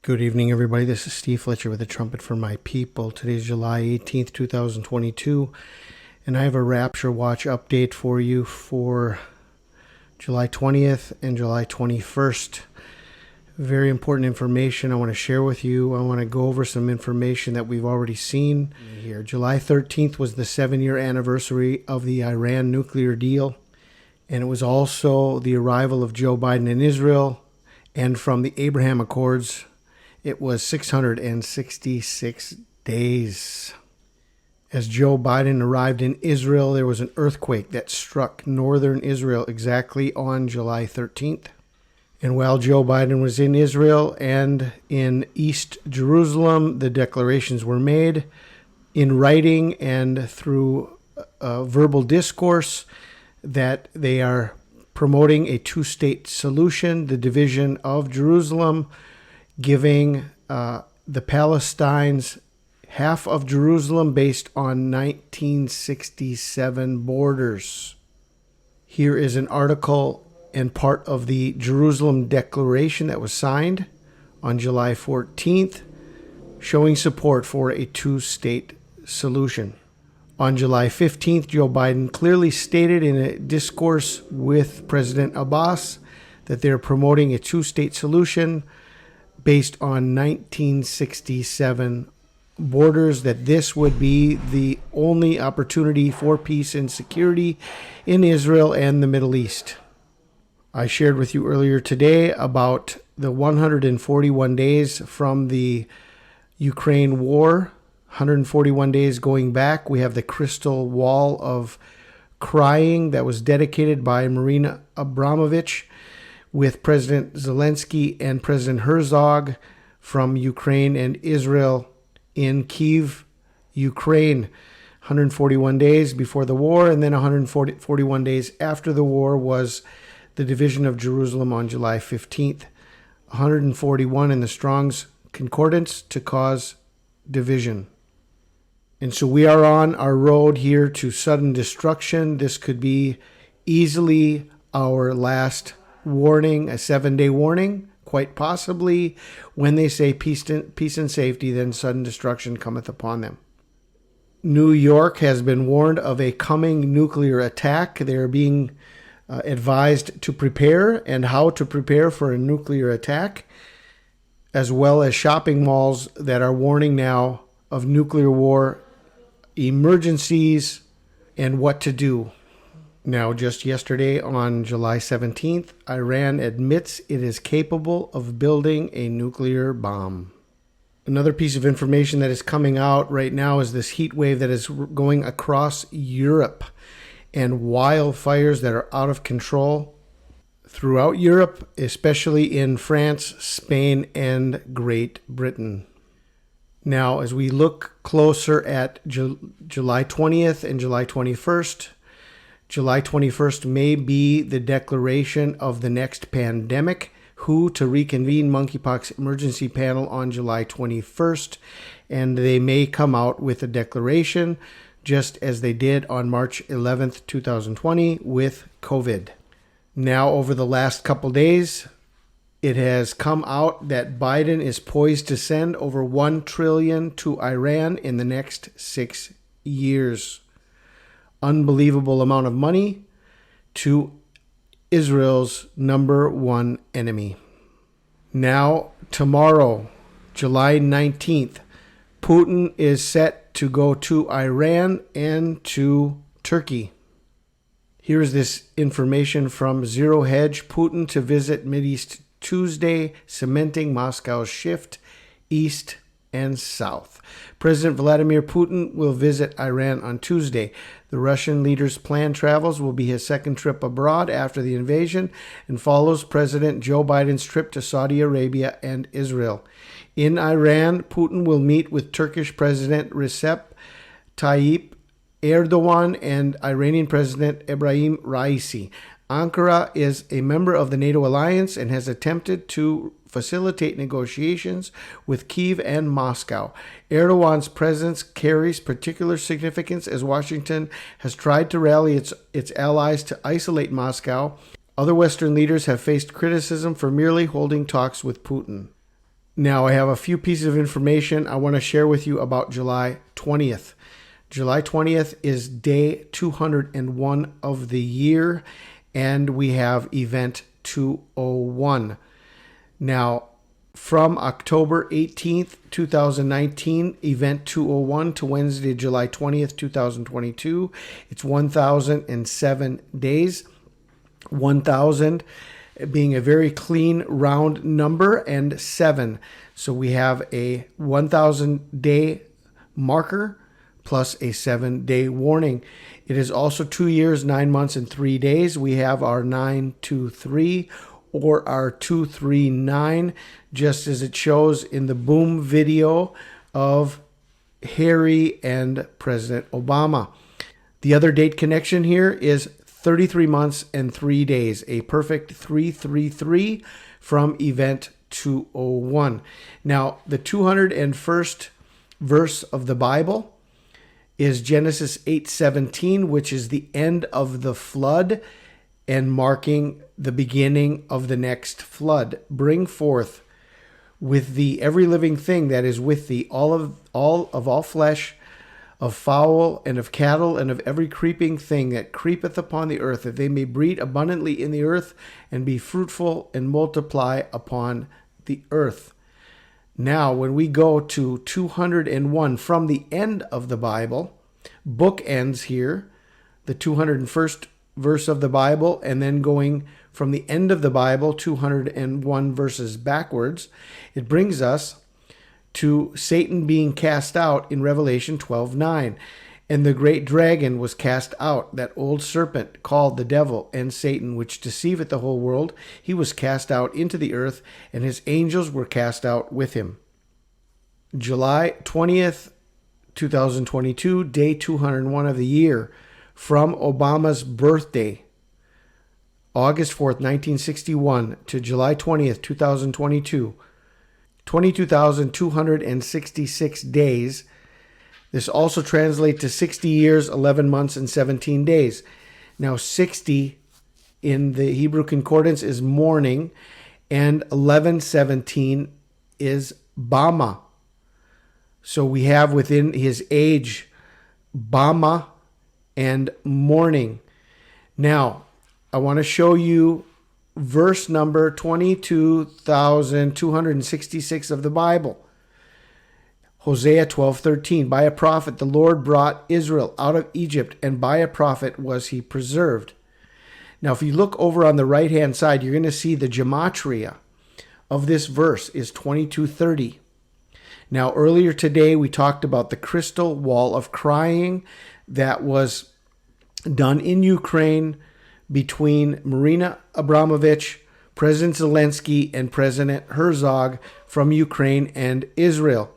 Good evening, everybody. This is Steve Fletcher with a trumpet for my people. Today is July 18th, 2022, and I have a Rapture Watch update for you for July 20th and July 21st. Very important information I want to share with you. I want to go over some information that we've already seen here. July 13th was the 7-year anniversary of the Iran nuclear deal, and it was also the arrival of Joe Biden in Israel, and from the Abraham Accords, it was 666 days. As Joe Biden arrived in Israel, there was an earthquake that struck northern Israel exactly on July 13th. And while Joe Biden was in Israel and in East Jerusalem, the declarations were made in writing and through verbal discourse that they are promoting a two-state solution, the division of Jerusalem, giving the Palestinians half of Jerusalem based on 1967 borders. Here is an article and part of the Jerusalem Declaration that was signed on July 14th, showing support for a two-state solution. On July 15th, Joe Biden clearly stated in a discourse with President Abbas that they're promoting a two-state solution based on 1967 borders, that this would be the only opportunity for peace and security in Israel and the Middle East. I shared with you earlier today about the 141 days from the Ukraine war, 141 days going back. We have the crystal wall of crying that was dedicated by Marina Abramovich, with President Zelensky and President Herzog from Ukraine and Israel in Kyiv, Ukraine. 141 days before the war, and then 141 days after the war was the division of Jerusalem on July 15th. 141 in the Strong's Concordance to cause division. And so we are on our road here to sudden destruction. This could be easily our last warning, a 7-day warning, quite possibly. When they say peace and safety, then sudden destruction cometh upon them. New York has been warned of a coming nuclear attack. They are being advised to prepare and how to prepare for a nuclear attack, as well as shopping malls that are warning now of nuclear war emergencies and what to do. Now, just yesterday on July 17th, Iran admits it is capable of building a nuclear bomb. Another piece of information that is coming out right now is this heat wave that is going across Europe, and wildfires that are out of control throughout Europe, especially in France, Spain, and Great Britain. Now, as we look closer at July 20th and July 21st, July 21st may be the declaration of the next pandemic, WHO to reconvene monkeypox emergency panel on July 21st, and they may come out with a declaration just as they did on March 11th, 2020 with COVID. Now, over the last couple days, it has come out that Biden is poised to send over $1 trillion to Iran in the next 6 years. Unbelievable amount of money to Israel's number one enemy. Now, tomorrow, July 19th, Putin is set to go to Iran and to Turkey. Here's this information from Zero Hedge. Putin to visit Mideast Tuesday, cementing Moscow's shift east and south. President Vladimir Putin will visit Iran on Tuesday. The Russian leader's planned travels will be his second trip abroad after the invasion and follows President Joe Biden's trip to Saudi Arabia and Israel. In Iran, Putin will meet with Turkish President Recep Tayyip Erdogan and Iranian President Ebrahim Raisi. Ankara is a member of the NATO alliance and has attempted to facilitate negotiations with Kyiv and Moscow. Erdogan's presence carries particular significance as Washington has tried to rally its allies to isolate Moscow. Other Western leaders have faced criticism for merely holding talks with Putin. Now, I have a few pieces of information I want to share with you about July 20th. July 20th is day 201 of the year, and we have event 201. Now, from October 18th, 2019, event 201 to Wednesday, July 20th, 2022, it's 1,007 days. 1,000 being a very clean round number, and 7. So we have a 1,000 day marker plus a 7-day warning. It is also 2 years, 9 months, and 3 days. We have our 923 or our 239, just as it shows in the boom video of Harry and President Obama. The other date connection here is 33 months and 3 days, a perfect 333 from event 201. Now, the 201st verse of the Bible is Genesis 8:17, which is the end of the flood and marking the beginning of the next flood. Bring forth with thee every living thing that is with thee, all flesh, of fowl and of cattle and of every creeping thing that creepeth upon the earth, that they may breed abundantly in the earth and be fruitful and multiply upon the earth. Now, when we go to 201 from the end of the Bible, book ends here, the 201st verse of the Bible, and then going from the end of the Bible, 201 verses backwards, it brings us to Satan being cast out in Revelation 12:9. And the great dragon was cast out, that old serpent called the devil and Satan, which deceiveth the whole world. He was cast out into the earth, and his angels were cast out with him. July 20th, 2022, day 201 of the year, from Obama's birthday, August 4th, 1961, to July 20th, 2022, 22,266 days. This also translates to 60 years, 11 months, and 17 days. Now, 60 in the Hebrew Concordance is morning, and 1117 is Bama. So we have within his age Bama and morning. Now, I want to show you verse number 22,266 of the Bible. Hosea 12:13. By a prophet the Lord brought Israel out of Egypt, and by a prophet was he preserved. Now, if you look over on the right-hand side, you're going to see the gematria of this verse is 2230. Now, earlier today, we talked about the crystal wall of crying that was done in Ukraine between Marina Abramovich, President Zelensky, and President Herzog from Ukraine and Israel.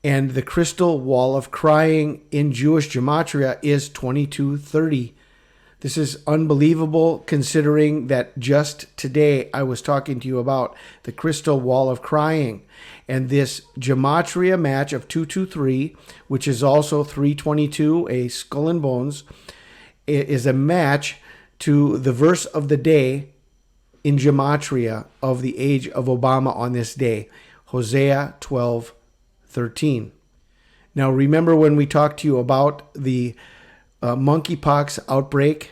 And the crystal wall of crying in Jewish gematria is 2230. This is unbelievable, considering that just today I was talking to you about the crystal wall of crying. And this gematria match of 223, which is also 322, a skull and bones, is a match to the verse of the day in gematria of the age of Obama on this day, Hosea 12:13. Now, remember when we talked to you about the monkeypox outbreak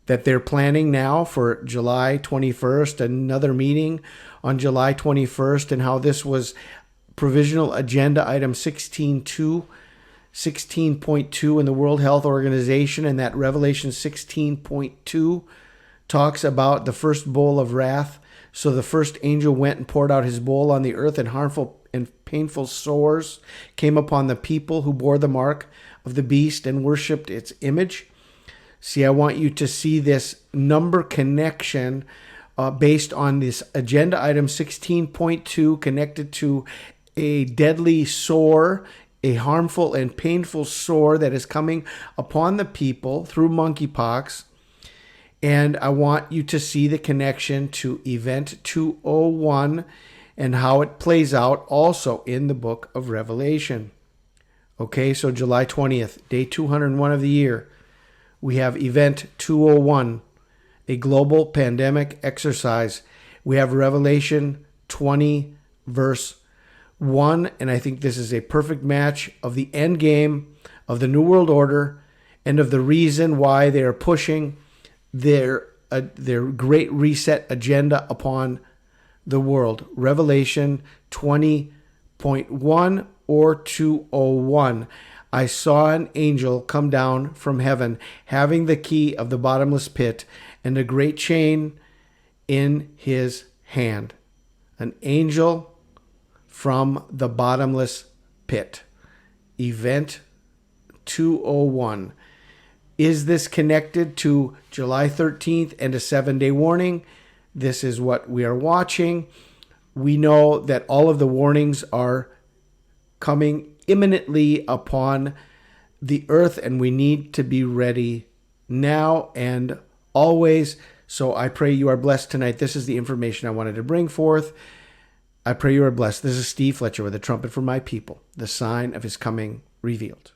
that they're planning now for July 21st, another meeting on July 21st, and how this was provisional agenda item 16.2 in the World Health Organization, and that Revelation 16.2 talks about the first bowl of wrath. So the first angel went and poured out his bowl on the earth, and harmful and painful sores came upon the people who bore the mark of the beast and worshipped its image. See, I want you to see this number connection based on this agenda item 16.2 connected to a deadly sore, a harmful and painful sore that is coming upon the people through monkeypox. And I want you to see the connection to event 201 and how it plays out also in the book of Revelation. Okay, so July 20th, day 201 of the year, we have event 201, a global pandemic exercise. We have Revelation 20 verse 1, and I think this is a perfect match of the end game of the New World Order and of the reason why they are pushing their great reset agenda upon the world. Revelation 20.1 or 2:01. I saw an angel come down from heaven, having the key of the bottomless pit and a great chain in his hand. An angel from the bottomless pit. Event 2:01. Is this connected to July 13th and a 7-day warning? This is what we are watching. We know that all of the warnings are coming imminently upon the earth, and we need to be ready now and always. So I pray you are blessed tonight. This is the information I wanted to bring forth. I pray you are blessed. This is Steve Fletcher with a trumpet for my people, the sign of his coming revealed.